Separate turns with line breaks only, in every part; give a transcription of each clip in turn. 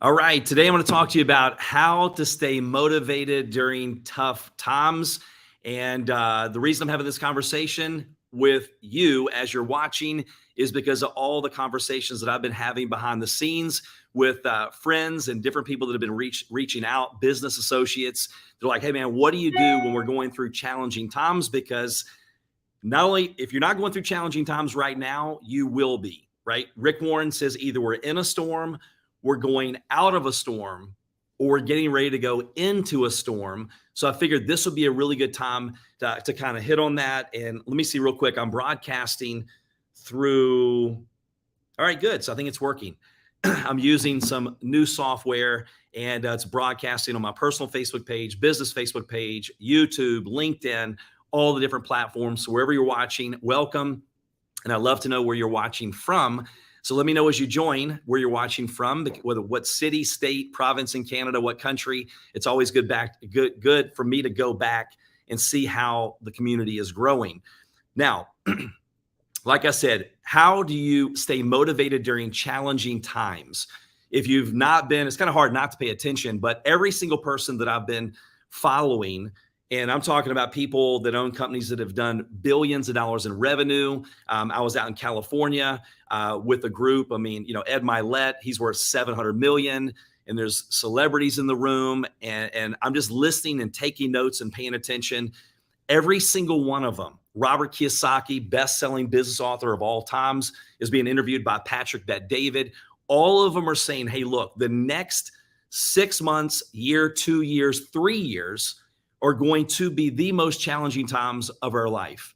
All right, today I'm going to talk to you about how to stay motivated during tough times. And the reason I'm having this conversation with you as you're watching is because of all the conversations that I've been having behind the scenes with friends and different people that have been reaching out, business associates. They're like, hey, man, what do you do when we're going through challenging times? Because not only if you're not going through challenging times right now, you will be, right? Rick Warren says either we're in a storm, we're going out of a storm, or we're getting ready to go into a storm. So I figured this would be a really good time to kind of hit on that. And let me see real quick. I'm broadcasting through. All right, good. So I think it's working. I'm using some new software and it's broadcasting on my personal Facebook page, business Facebook page, YouTube, LinkedIn, all the different platforms. So wherever you're watching, welcome. And I'd love to know where you're watching from. So let me know as you join where you're watching from, whether what city, state, province in Canada, what country. It's always good for me to go back and see how the community is growing. Now, like I said, how do you stay motivated during challenging times? If you've not been, it's kind of hard not to pay attention, but every single person that I've been following, and I'm talking about people that own companies that have done billions of dollars in revenue. I was out in California with a group. I mean, Ed Milet, he's worth 700 million, and there's celebrities in the room. And I'm just listening and taking notes and paying attention. Every single one of them, Robert Kiyosaki, best-selling business author of all times, is being interviewed by Patrick Bet-David. All of them are saying, hey, look, the next 6 months, year, 2 years, 3 years are going to be the most challenging times of our life.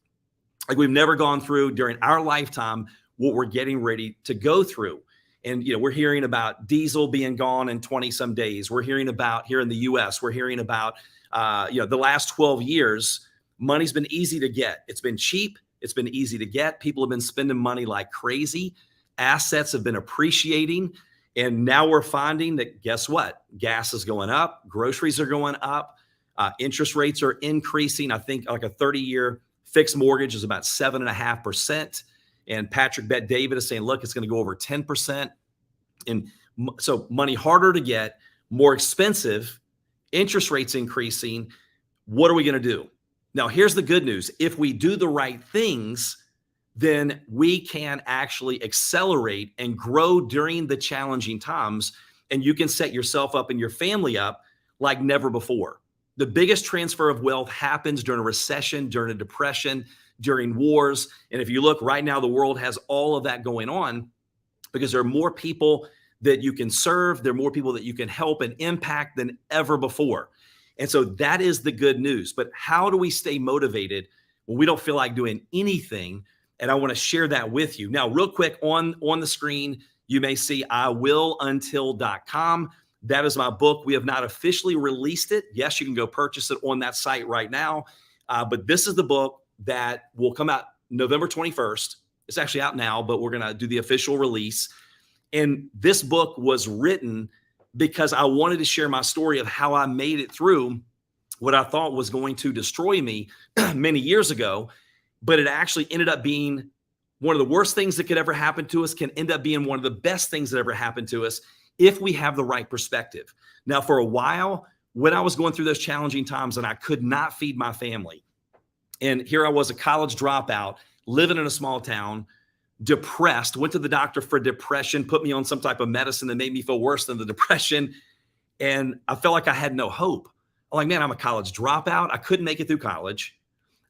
Like we've never gone through during our lifetime what we're getting ready to go through. And, we're hearing about diesel being gone in 20 some days. We're hearing about here in the US, we're hearing about, the last 12 years, money's been easy to get. It's been cheap. It's been easy to get. People have been spending money like crazy. Assets have been appreciating. And now we're finding that, guess what? Gas is going up. Groceries are going up. Interest rates are increasing. I think like a 30-year fixed mortgage is about 7.5%. And Patrick Bet-David is saying, look, it's going to go over 10%. And so money harder to get, more expensive, interest rates increasing. What are we going to do? Now, here's the good news. If we do the right things, then we can actually accelerate and grow during the challenging times. And you can set yourself up and your family up like never before. The biggest transfer of wealth happens during a recession, during a depression, during wars. And if you look right now, the world has all of that going on because there are more people that you can serve. There are more people that you can help and impact than ever before. And so that is the good news. But how do we stay motivated when we don't feel like doing anything? And I want to share that with you. Now, real quick on the screen, you may see iwilluntil.com. That is my book. We have not officially released it. Yes, you can go purchase it on that site right now. But this is the book that will come out November 21st. It's actually out now, but we're going to do the official release. And this book was written because I wanted to share my story of how I made it through what I thought was going to destroy me many years ago. But it actually ended up being one of the worst things that could ever happen to us, can end up being one of the best things that ever happened to us if we have the right perspective. Now, for a while, when I was going through those challenging times and I could not feed my family, and here I was, a college dropout, living in a small town, depressed, went to the doctor for depression, put me on some type of medicine that made me feel worse than the depression. And I felt like I had no hope. I'm like, man, I'm a college dropout. I couldn't make it through college.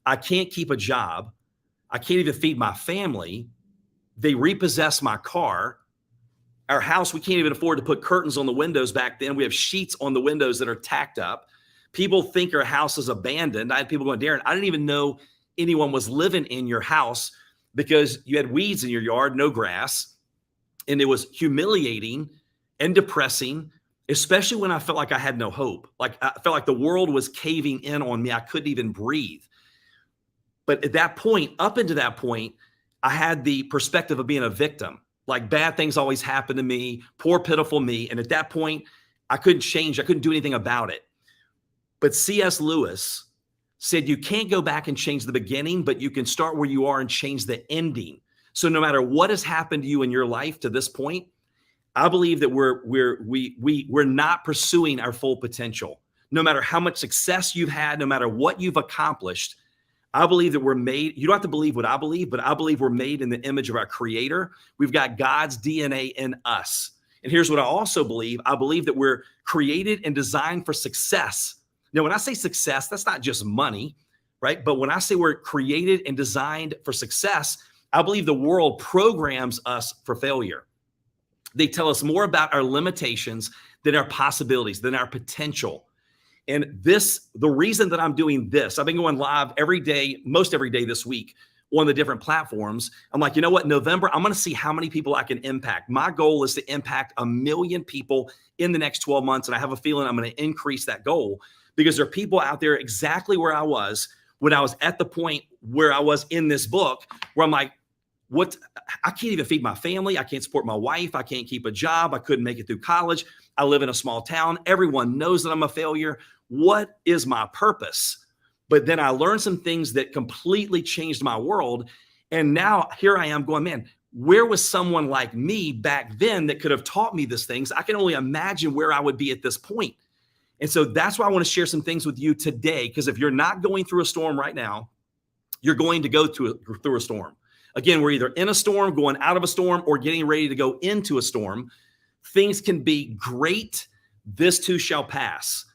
I can't keep a job. I can't even feed my family. They repossessed my car. Our house, we can't even afford to put curtains on the windows back then. We have sheets on the windows that are tacked up. People think our house is abandoned. I had people going, Darren, I didn't even know anyone was living in your house because you had weeds in your yard, no grass. And it was humiliating and depressing, especially when I felt like I had no hope. Like I felt like the world was caving in on me. I couldn't even breathe. But at that point, up into that point, I had the perspective of being a victim. Like bad things always happen to me, poor, pitiful me. And at that point, I couldn't change. I couldn't do anything about it. But C.S. Lewis said, you can't go back and change the beginning, but you can start where you are and change the ending. So no matter what has happened to you in your life to this point, I believe that we're not pursuing our full potential. No matter how much success you've had, no matter what you've accomplished, I believe that we're made. You don't have to believe what I believe, but I believe we're made in the image of our Creator. We've got God's DNA in us. And here's what I also believe. I believe that we're created and designed for success. Now, when I say success, that's not just money, right? But when I say we're created and designed for success, I believe the world programs us for failure. They tell us more about our limitations than our possibilities, than our potential. And the reason that I'm doing this, I've been going live every day, most every day this week on the different platforms. I'm like, you know what, November, I'm going to see how many people I can impact. My goal is to impact 1 million people in the next 12 months. And I have a feeling I'm going to increase that goal because there are people out there exactly where I was when I was at the point where I was in this book, where I'm like, I can't even feed my family. I can't support my wife. I can't keep a job. I couldn't make it through college. I live in a small town. Everyone knows that I'm a failure. What is my purpose? But then I learned some things that completely changed my world. And now here I am going, man, where was someone like me back then that could have taught me these things? I can only imagine where I would be at this point. And so that's why I want to share some things with you today, because if you're not going through a storm right now, you're going to go through a storm. Again, we're either in a storm, going out of a storm, or getting ready to go into a storm. Things can be great. This too shall pass.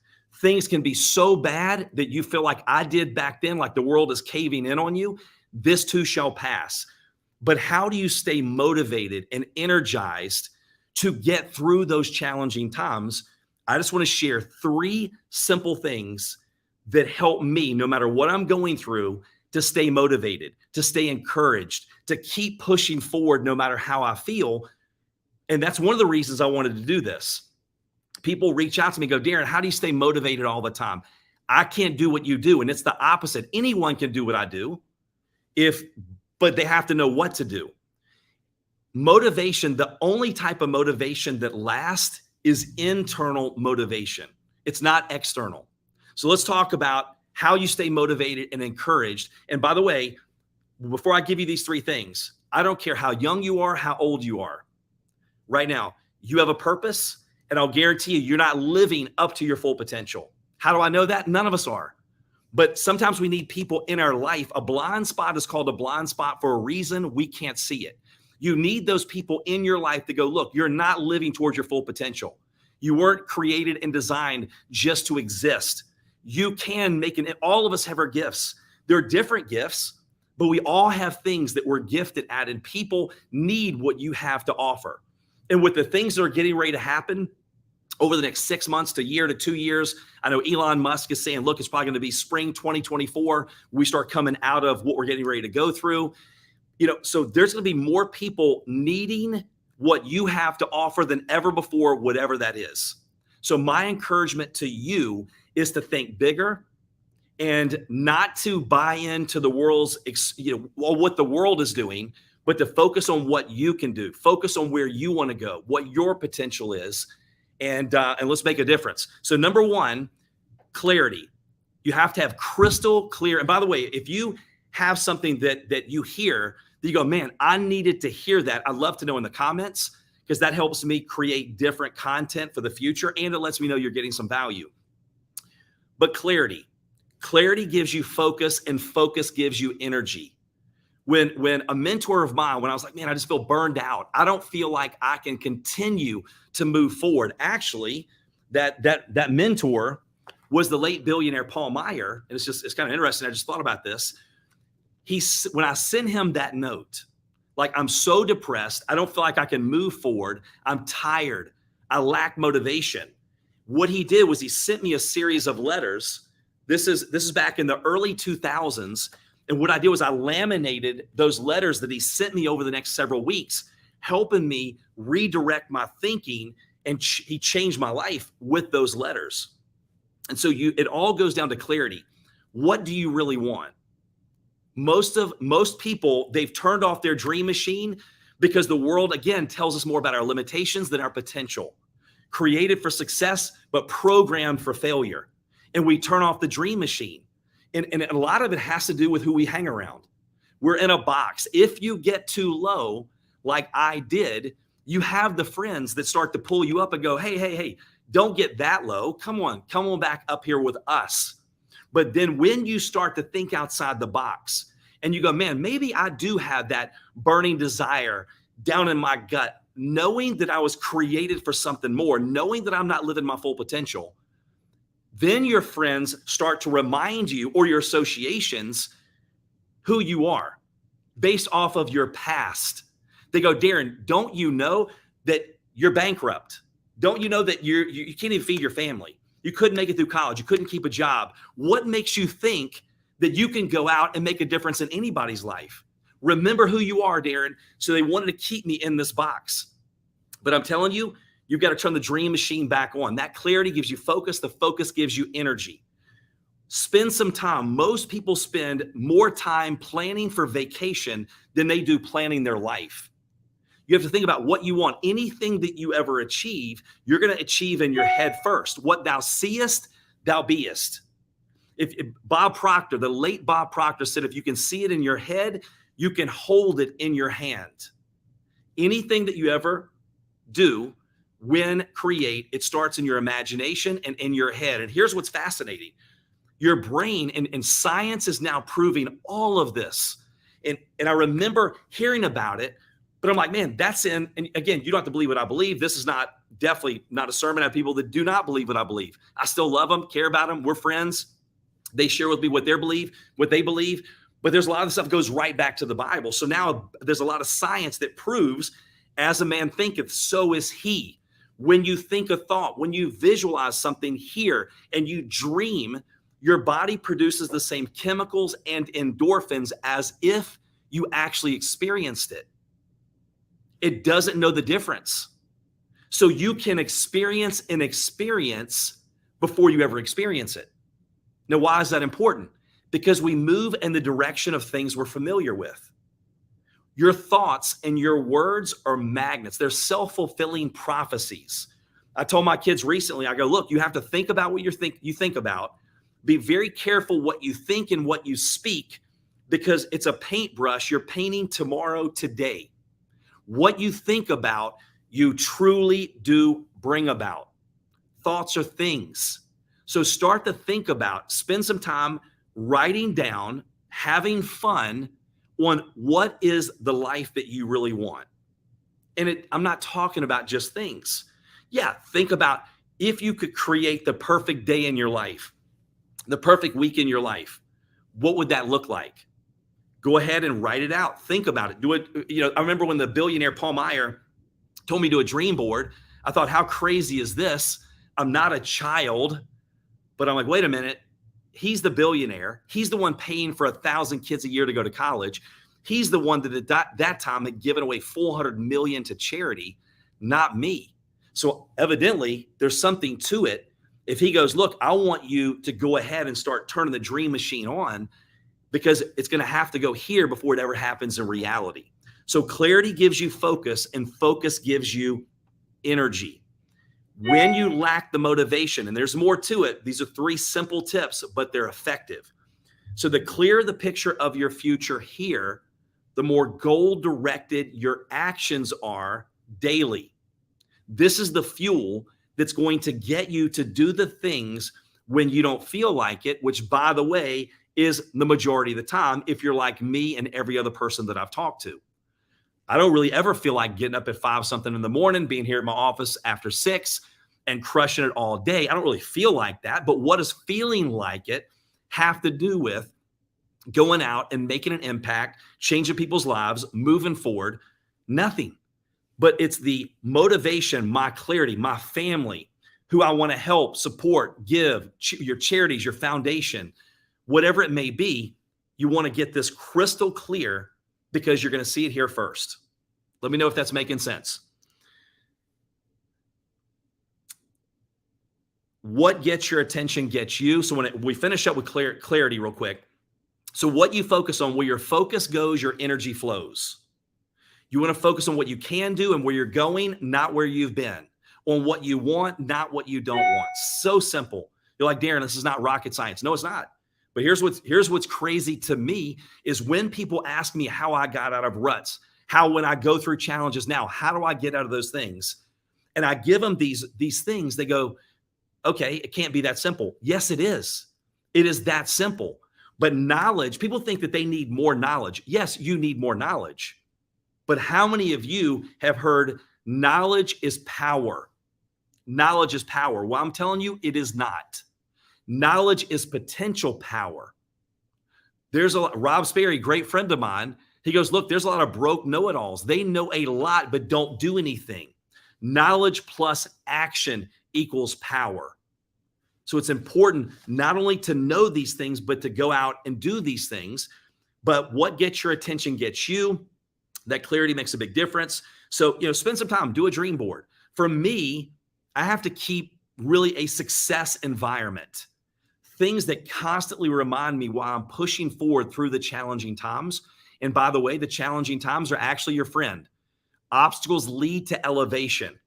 Things can be so bad that you feel like I did back then, like the world is caving in on you. This too shall pass. But how do you stay motivated and energized to get through those challenging times? I just want to share 3 simple things that help me, no matter what I'm going through, to stay motivated, to stay encouraged, to keep pushing forward no matter how I feel. And that's one of the reasons I wanted to do this. People reach out to me and go, Darren, how do you stay motivated all the time? I can't do what you do. And it's the opposite. Anyone can do what I do, but they have to know what to do. Motivation, the only type of motivation that lasts is internal motivation. It's not external. So let's talk about how you stay motivated and encouraged. And by the way, before I give you these 3 things, I don't care how young you are, how old you are. Right now, you have a purpose, and I'll guarantee you're not living up to your full potential. How do I know that? None of us are. But sometimes we need people in our life. A blind spot is called a blind spot for a reason. We can't see it. You need those people in your life to go, look, you're not living towards your full potential. You weren't created and designed just to exist. You can make all of us have our gifts. They're different gifts, but we all have things that we're gifted at, and people need what you have to offer. And with the things that are getting ready to happen over the next 6 months to a year to 2 years, I know Elon Musk is saying, look, it's probably going to be spring 2024. We start coming out of what we're getting ready to go through. So there's going to be more people needing what you have to offer than ever before, whatever that is. So my encouragement to you is to think bigger and not to buy into the world's, what the world is doing, but to focus on what you can do. Focus on where you want to go, what your potential is, and let's make a difference. So number 1, clarity. You have to have crystal clear. And by the way, if you have something that you hear, that you go, man, I needed to hear that, I'd love to know in the comments, because that helps me create different content for the future, and it lets me know you're getting some value. But clarity gives you focus, and focus gives you energy. When a mentor of mine, when I was like, man, I just feel burned out, I don't feel like I can continue to move forward. Actually, that mentor was the late billionaire Paul Meyer. And it's kind of interesting. I just thought about this. When I sent him that note, like, I'm so depressed, I don't feel like I can move forward, I'm tired, I lack motivation. What he did was he sent me a series of letters. This is back in the early 2000s. And what I did was I laminated those letters that he sent me over the next several weeks, helping me redirect my thinking. And he changed my life with those letters. And so it all goes down to clarity. What do you really want? Most people, they've turned off their dream machine because the world, again, tells us more about our limitations than our potential. Created for success, but programmed for failure. And we turn off the dream machine. And a lot of it has to do with who we hang around. We're in a box. If you get too low, like I did, You have the friends that start to pull you up and go, hey, hey, hey, don't get that low. Come on back up here with us. But then when you start to think outside the box and you go, man, maybe I do have that burning desire down in my gut, knowing that I was created for something more, knowing that I'm not living my full potential, then your friends start to remind you, or your associations, who you are based off of your past. They go, Darren, don't you know that you're bankrupt? Don't you know that you can't even feed your family? You couldn't make it through college. You couldn't keep a job. What makes you think that you can go out and make a difference in anybody's life? Remember who you are, Darren. So they wanted to keep me in this box. But I'm telling you, you've got to turn the dream machine back on. That clarity gives you focus. The focus gives you energy. Spend some time. Most people spend more time planning for vacation than they do planning their life. You have to think about what you want. Anything that you ever achieve, you're going to achieve in your head first. What thou seest, thou beest. If Bob Proctor, the late Bob Proctor, said, if you can see it in your head, you can hold it in your hand. Anything that you ever do, create, it starts in your imagination and in your head. And here's what's fascinating. Your brain, and science is now proving all of this. And I remember hearing about it, but I'm like, man, and again, you don't have to believe what I believe. This is definitely not a sermon at people that do not believe what I believe. I still love them, care about them. We're friends. They share with me what they believe. But there's a lot of stuff goes right back to the Bible. So now there's a lot of science that proves, as a man thinketh, so is he. When you think a thought, when you visualize something here and you dream, your body produces the same chemicals and endorphins as if you actually experienced it. It doesn't know the difference. So you can experience an experience before you ever experience it. Now, why is that important? Because we move in the direction of things we're familiar with. Your thoughts and your words are magnets. They're self-fulfilling prophecies. I told my kids recently, I go, look, you have to think about what you think about. Be very careful what you think and what you speak, because it's a paintbrush. You're painting tomorrow today. What you think about, you truly do bring about. Thoughts are things. So start to think about, spend some time writing down, having fun on what is the life that you really want. And I'm not talking about just things. Yeah, think about if you could create the perfect day in your life, the perfect week in your life, what would that look like? Go ahead and write it out. Think about it. Do it. I remember when the billionaire Paul Meyer told me to do a dream board. I thought, how crazy is this? I'm not a child, but I'm like, wait a minute. He's the billionaire. He's the one paying for 1,000 kids a year to go to college. He's the one that at that time had given away $400 million to charity, not me. So evidently there's something to it. If he goes, look, I want you to go ahead and start turning the dream machine on, because it's going to have to go here before it ever happens in reality. So clarity gives you focus, and focus gives you energy. When you lack the motivation, and there's more to it, these are 3 simple tips, but they're effective. So the clearer the picture of your future here, the more goal-directed your actions are daily. This is the fuel that's going to get you to do the things when you don't feel like it, which, by the way, is the majority of the time if you're like me and every other person that I've talked to. I don't really ever feel like getting up at 5 something in the morning, being here at my office after 6 and crushing it all day. I don't really feel like that. But what does feeling like it have to do with going out and making an impact, changing people's lives, moving forward? Nothing. But it's the motivation, my clarity, my family, who I want to help, support, give, your charities, your foundation, whatever it may be. You want to get this crystal clear because you're going to see it here first. Let me know if that's making sense. What gets your attention gets you. So when we finish up with clarity real quick. So what you focus on, where your focus goes, your energy flows. You want to focus on what you can do and where you're going, not where you've been. On what you want, not what you don't want. So simple. You're like, Darren, this is not rocket science. No, it's not. But here's what's crazy to me is when people ask me how I got out of ruts, How when I go through challenges now, how do I get out of those things? And I give them these things. They go, okay, it can't be that simple. Yes, it is. It is that simple. But knowledge, people think that they need more knowledge. Yes, you need more knowledge. But how many of you have heard knowledge is power? Knowledge is power. Well, I'm telling you, it is not. Knowledge is potential power. There's Rob Sperry, great friend of mine. He goes, look, there's a lot of broke know-it-alls. They know a lot, but don't do anything. Knowledge plus action equals power. So it's important not only to know these things, but to go out and do these things. But what gets your attention gets you. That clarity makes a big difference. So, spend some time, do a dream board. For me, I have to keep really a success environment. Things that constantly remind me why I'm pushing forward through the challenging times. And by the way, the challenging times are actually your friend. Obstacles lead to elevation.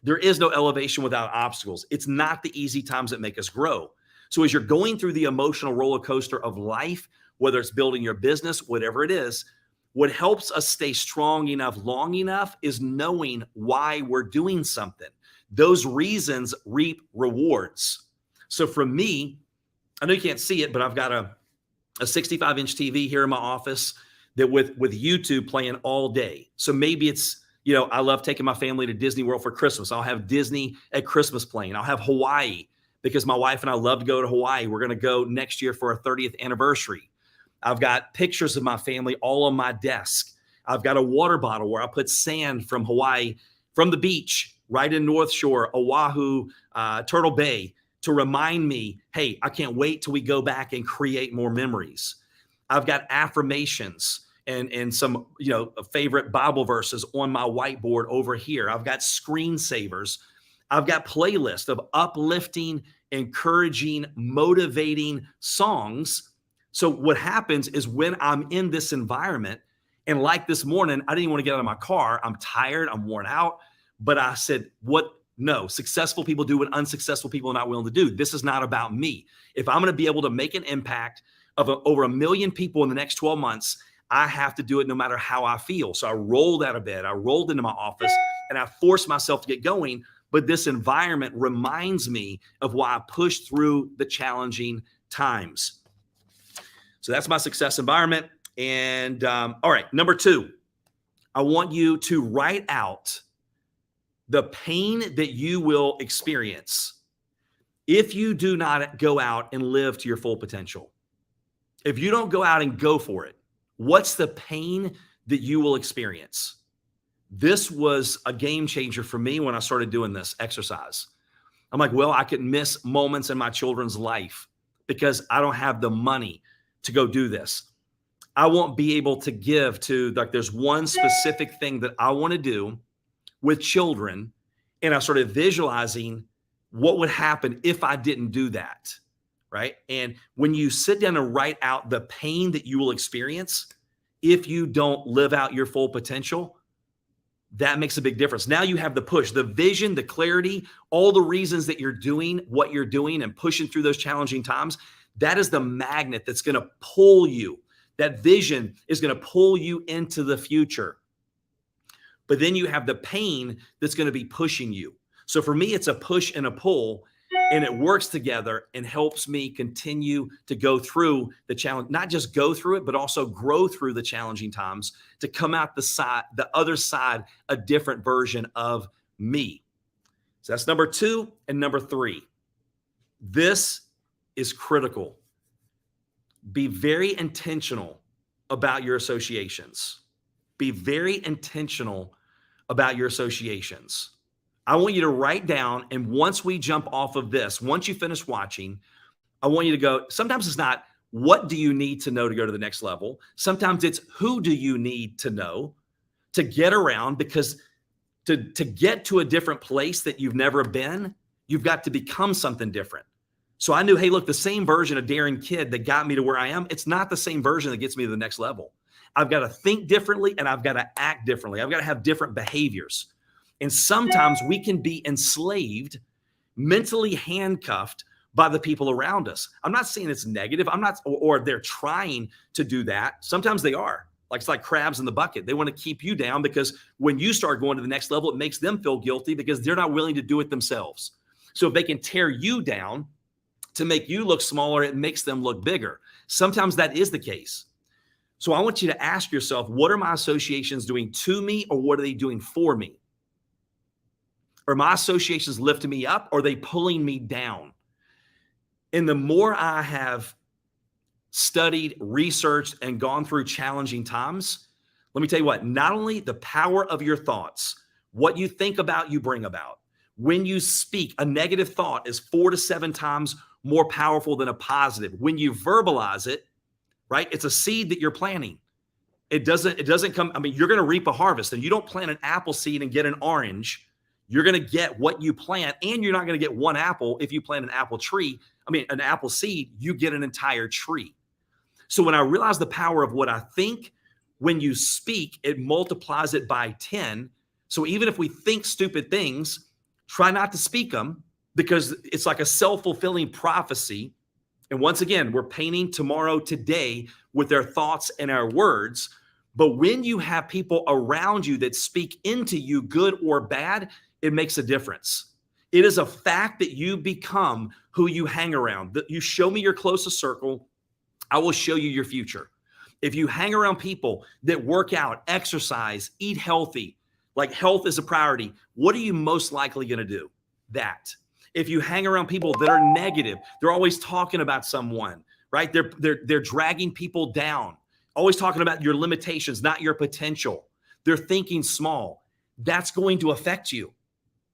There is no elevation without obstacles. It's not the easy times that make us grow. So as you're going through the emotional roller coaster of life, whether it's building your business, whatever it is, what helps us stay strong enough, long enough is knowing why we're doing something. Those reasons reap rewards. So for me, I know you can't see it, but I've got a 65-inch TV here in my office that with YouTube playing all day. So maybe it's, I love taking my family to Disney World for Christmas. I'll have Disney at Christmas playing. I'll have Hawaii because my wife and I love to go to Hawaii. We're going to go next year for our 30th anniversary. I've got pictures of my family all on my desk. I've got a water bottle where I put sand from Hawaii, from the beach, right in North Shore, Oahu, Turtle Bay, to remind me, hey, I can't wait till we go back and create more memories. I've got affirmations and some, favorite Bible verses on my whiteboard over here. I've got screensavers. I've got playlists of uplifting, encouraging, motivating songs. So what happens is when I'm in this environment, and like this morning, I didn't even want to get out of my car. I'm tired, I'm worn out, but I said, no, successful people do what unsuccessful people are not willing to do. This is not about me. If I'm going to be able to make an impact of over 1 million people in the next 12 months, I have to do it no matter how I feel. So I rolled out of bed, I rolled into my office, and I forced myself to get going. But this environment reminds me of why I push through the challenging times. So that's my success environment. And all right, number 2, I want you to write out the pain that you will experience if you do not go out and live to your full potential. If you don't go out and go for it, what's the pain that you will experience? This was a game changer for me when I started doing this exercise. I'm like, well, I could miss moments in my children's life because I don't have the money to go do this. I won't be able to give to, there's one specific thing that I want to do with children. And I started visualizing what would happen if I didn't do that, right? And when you sit down and write out the pain that you will experience if you don't live out your full potential, that makes a big difference. Now you have the push, the vision, the clarity, all the reasons that you're doing what you're doing and pushing through those challenging times. That is the magnet that's going to pull you. That vision is going to pull you into the future. But then you have the pain that's going to be pushing you. So for me, it's a push and a pull, and it works together and helps me continue to go through the challenge, not just go through it, but also grow through the challenging times to come out the other side, a different version of me. So that's number 2. And number 3, this is critical. Be very intentional about your associations. Be very intentional about your associations. I want you to write down, and once we jump off of this, once you finish watching, I want you to go, sometimes it's not what do you need to know to go to the next level. Sometimes it's who do you need to know to get around, because to get to a different place that you've never been, you've got to become something different. So I knew, hey, look, the same version of daring kid that got me to where I am, it's not the same version that gets me to the next level. I've got to think differently and I've got to act differently. I've got to have different behaviors. And sometimes we can be enslaved, mentally handcuffed by the people around us. I'm not saying it's negative. Or they're trying to do that. Sometimes they are. Like it's like crabs in the bucket. They want to keep you down because when you start going to the next level, it makes them feel guilty because they're not willing to do it themselves. So if they can tear you down to make you look smaller, it makes them look bigger. Sometimes that is the case. So I want you to ask yourself, what are my associations doing to me, or what are they doing for me? Are my associations lifting me up, or are they pulling me down? And the more I have studied, researched, and gone through challenging times, let me tell you what, not only the power of your thoughts, what you think about, you bring about. When you speak, a negative thought is 4 to 7 times more powerful than a positive. When you verbalize it, right, it's a seed that you're planting. It doesn't come, I mean, you're going to reap a harvest, and you don't plant an apple seed and get an orange. You're going to get what you plant, and you're not going to get one apple. If you plant an apple tree, an apple seed, you get an entire tree. So when I realize the power of what I think, when you speak, it multiplies it by 10. So even if we think stupid things, try not to speak them, because it's like a self-fulfilling prophecy. And once again, we're painting tomorrow today with their thoughts and our words. But when you have people around you that speak into you, good or bad, it makes a difference. It is a fact that you become who you hang around. You show me your closest circle, I will show you your future. If you hang around people that work out, exercise, eat healthy, like health is a priority, what are you most likely going to do? That. If you hang around people that are negative, they're always talking about someone, right? They're dragging people down, always talking about your limitations, not your potential. They're thinking small. That's going to affect you.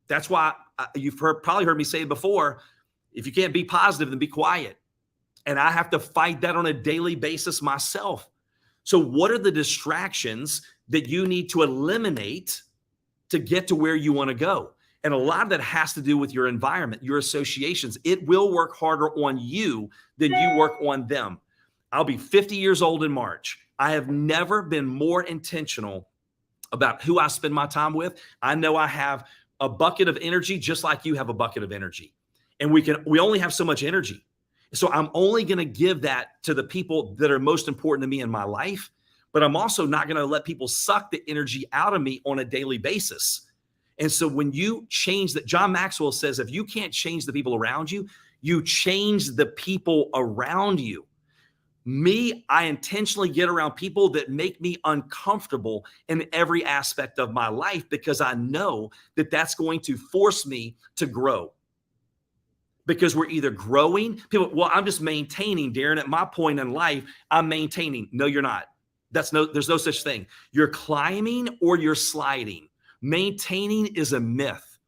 That's why you've probably heard me say it before. If you can't be positive, then be quiet. And I have to fight that on a daily basis myself. So what are the distractions that you need to eliminate to get to where you want to go? And a lot of that has to do with your environment, your associations. It will work harder on you than you work on them. I'll be 50 years old in March. I have never been more intentional about who I spend my time with. I know I have a bucket of energy just like you have a bucket of energy. And we only have so much energy. So I'm only going to give that to the people that are most important to me in my life, but I'm also not going to let people suck the energy out of me on a daily basis. And so when you change that, John Maxwell says, if you can't change the people around you, you change the people around you. Me, I intentionally get around people that make me uncomfortable in every aspect of my life, because I know that that's going to force me to grow. Because we're either growing, people, well, I'm just maintaining, Darren. At my point in life, I'm maintaining. No, you're not. There's no such thing. You're climbing or you're sliding. Maintaining is a myth.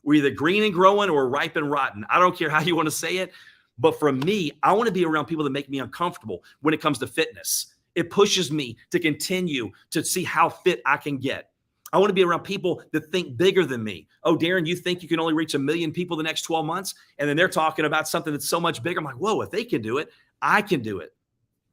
We're either green and growing or ripe and rotten. I don't care how you want to say it. But for me, I want to be around people that make me uncomfortable when it comes to fitness. It pushes me to continue to see how fit I can get. I want to be around people that think bigger than me. Oh, Darren, you think you can only reach 1 million people the next 12 months? And then they're talking about something that's so much bigger. I'm like, whoa, if they can do it, I can do it.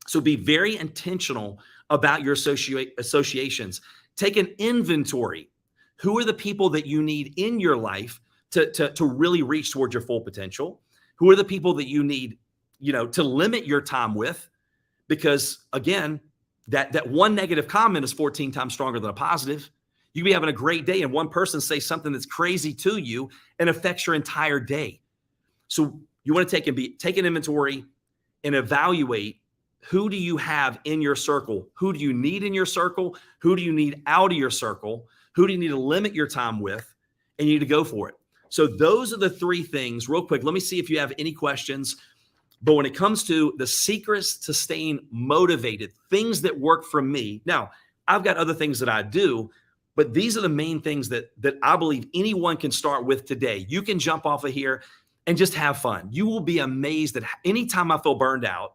So be very intentional about your associations. Take an inventory. Who are the people that you need in your life to really reach towards your full potential? Who are the people that you need, to limit your time with? Because again, that one negative comment is 14 times stronger than a positive. You can be having a great day and one person say something that's crazy to you and affects your entire day. So you want to take an inventory and evaluate, who do you have in your circle? Who do you need in your circle? Who do you need out of your circle? Who do you need to limit your time with? And you need to go for it. So those are the 3 things. Real quick, let me see if you have any questions. But when it comes to the secrets to staying motivated, things that work for me. Now, I've got other things that I do, but these are the main things that I believe anyone can start with today. You can jump off of here and just have fun. You will be amazed that anytime I feel burned out,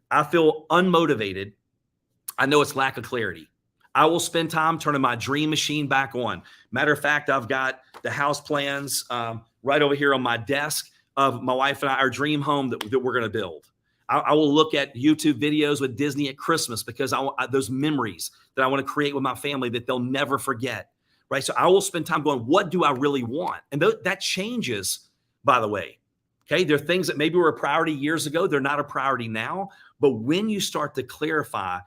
I feel unmotivated, I know it's lack of clarity. I will spend time turning my dream machine back on. Matter of fact, I've got the house plans right over here on my desk of my wife and I, our dream home that we're going to build. I will look at YouTube videos with Disney at Christmas, because those memories that I want to create with my family that they'll never forget, right? So I will spend time going, what do I really want? And that changes, by the way. Okay, there are things that maybe were a priority years ago. They're not a priority now. But when you start to clarify,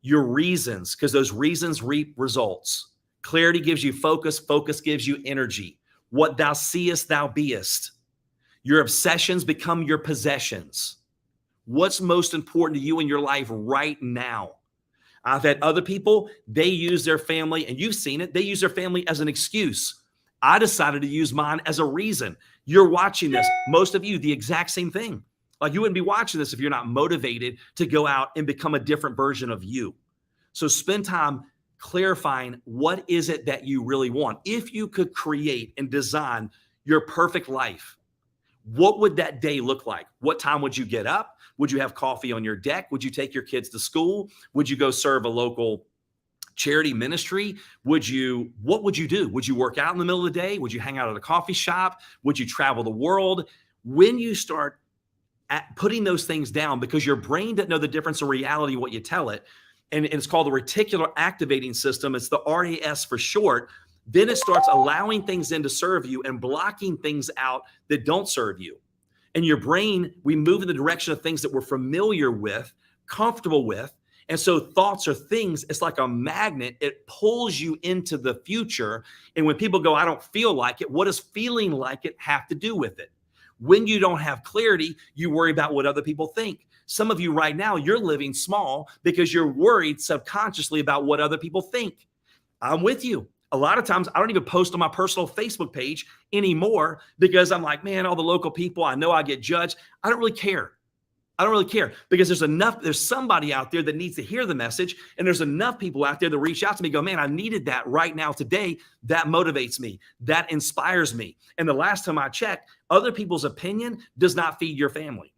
your reasons, because those reasons reap results. Clarity gives you focus. Focus gives you energy. What thou seest, thou beest. Your obsessions become your possessions. What's most important to you in your life right now? I've had other people, they use their family, and you've seen it, they use their family as an excuse. I decided to use mine as a reason. You're watching this, most of you, the exact same thing. Like, you wouldn't be watching this if you're not motivated to go out and become a different version of you. So spend time clarifying, what is it that you really want? If you could create and design your perfect life, what would that day look like? What time would you get up? Would you have coffee on your deck? Would you take your kids to school? Would you go serve a local charity ministry? What would you do? Would you work out in the middle of the day? Would you hang out at a coffee shop? Would you travel the world? When you start putting those things down, because your brain doesn't know the difference in reality, what you tell it, and it's called the reticular activating system. It's the RAS for short. Then it starts allowing things in to serve you and blocking things out that don't serve you. And your brain, we move in the direction of things that we're familiar with, comfortable with. And so thoughts or things, it's like a magnet. It pulls you into the future. And when people go, I don't feel like it, what does feeling like it have to do with it? When you don't have clarity, you worry about what other people think. Some of you right now, you're living small because you're worried subconsciously about what other people think. I'm with you. A lot of times I don't even post on my personal Facebook page anymore because I'm like, man, all the local people, I know I get judged. I don't really care. I don't really care because there's somebody out there that needs to hear the message. And there's enough people out there that reach out to me, go, man, I needed that right now today. That motivates me. That inspires me. And the last time I checked, other people's opinion does not feed your family.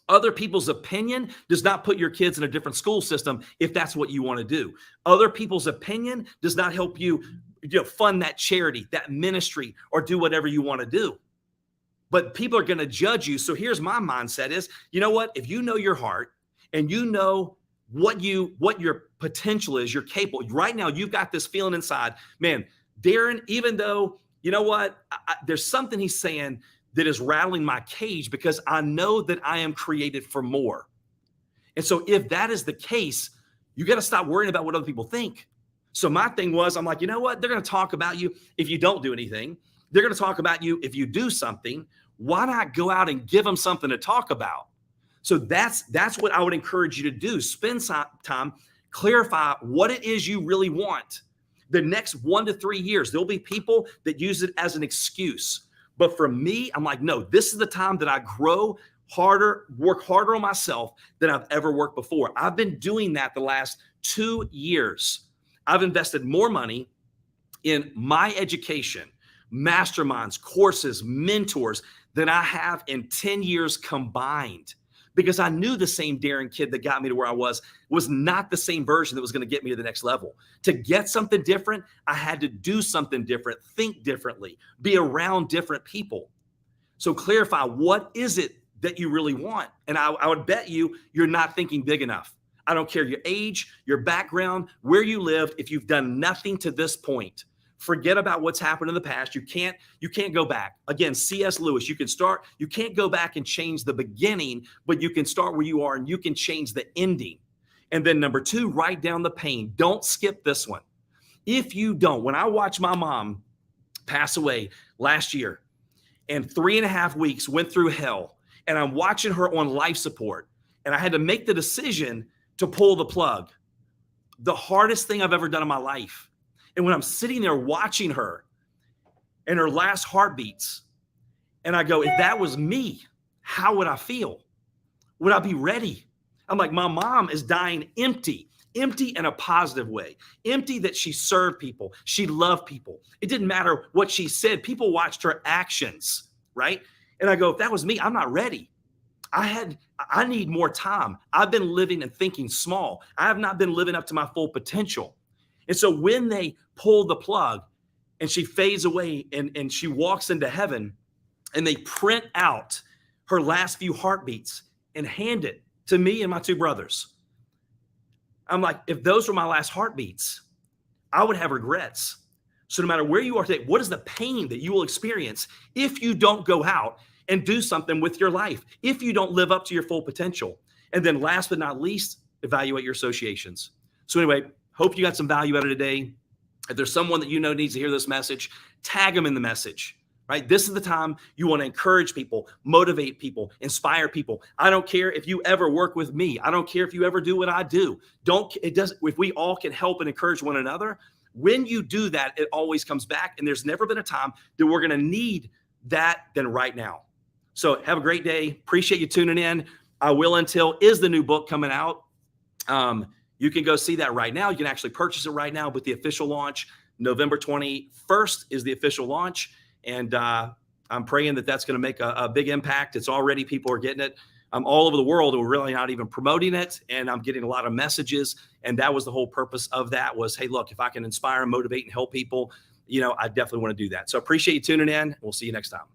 Other people's opinion does not put your kids in a different school system if that's what you want to do. Other people's opinion does not help you, fund that charity, that ministry, or do whatever you want to do. But people are going to judge you. So here's my mindset is, you know what? If you know your heart and you know what your potential is, you're capable. Right now, you've got this feeling inside, man, Darren, even though, you know what, there's something he's saying that is rattling my cage because I know that I am created for more. And so if that is the case, you got to stop worrying about what other people think. So my thing was, I'm like, you know what? They're going to talk about you if you don't do anything. They're going to talk about you if you do something. Why not go out and give them something to talk about? So that's what I would encourage you to do. Spend some time, clarify what it is you really want. The next 1 to 3 years, there'll be people that use it as an excuse. But for me, I'm like, no, this is the time that I grow harder, work harder on myself than I've ever worked before. I've been doing that the last 2 years. I've invested more money in my education, masterminds, courses, mentors than I have in 10 years combined. Because I knew the same Darren kid that got me to where I was not the same version that was going to get me to the next level. To get something different, I had to do something different, think differently, be around different people. So clarify, what is it that you really want? And I would bet you're not thinking big enough. I don't care your age, your background, where you lived. If you've done nothing to this point, forget about what's happened in the past. You can't go back. Again, C.S. Lewis, you can't go back and change the beginning, but you can start where you are and you can change the ending. And then number 2, write down the pain. Don't skip this one. If you don't, when I watched my mom pass away last year and 3.5 weeks went through hell, and I'm watching her on life support, and I had to make the decision to pull the plug. The hardest thing I've ever done in my life. And when I'm sitting there watching her and her last heartbeats, and I go, if that was me, how would I feel? Would I be ready? I'm like, my mom is dying empty in a positive way, empty that she served people. She loved people. It didn't matter what she said. People watched her actions, right? And I go, if that was me, I'm not ready. I need more time. I've been living and thinking small. I have not been living up to my full potential. And so when they pull the plug and she fades away and she walks into heaven and they print out her last few heartbeats and hand it to me and my 2 brothers, I'm like, if those were my last heartbeats, I would have regrets. So no matter where you are today, what is the pain that you will experience if you don't go out and do something with your life, if you don't live up to your full potential? And then last but not least, evaluate your associations. So anyway, hope you got some value out of today. If there's someone that you know needs to hear this message, tag them in the message, right? This is the time you want to encourage people, motivate people, inspire people. I don't care if you ever work with me. I don't care if you ever do what I do. If we all can help and encourage one another, when you do that, it always comes back. And there's never been a time that we're going to need that than right now. So have a great day. Appreciate you tuning in. I Will Until is the new book coming out. You can go see that right now. You can actually purchase it right now, but the official launch, November 21st is the official launch. And I'm praying that that's going to make a big impact. It's already, people are getting it all over the world. We're really not even promoting it. And I'm getting a lot of messages. And that was the whole purpose of that was, hey, look, if I can inspire and motivate and help people, I definitely want to do that. So appreciate you tuning in. We'll see you next time.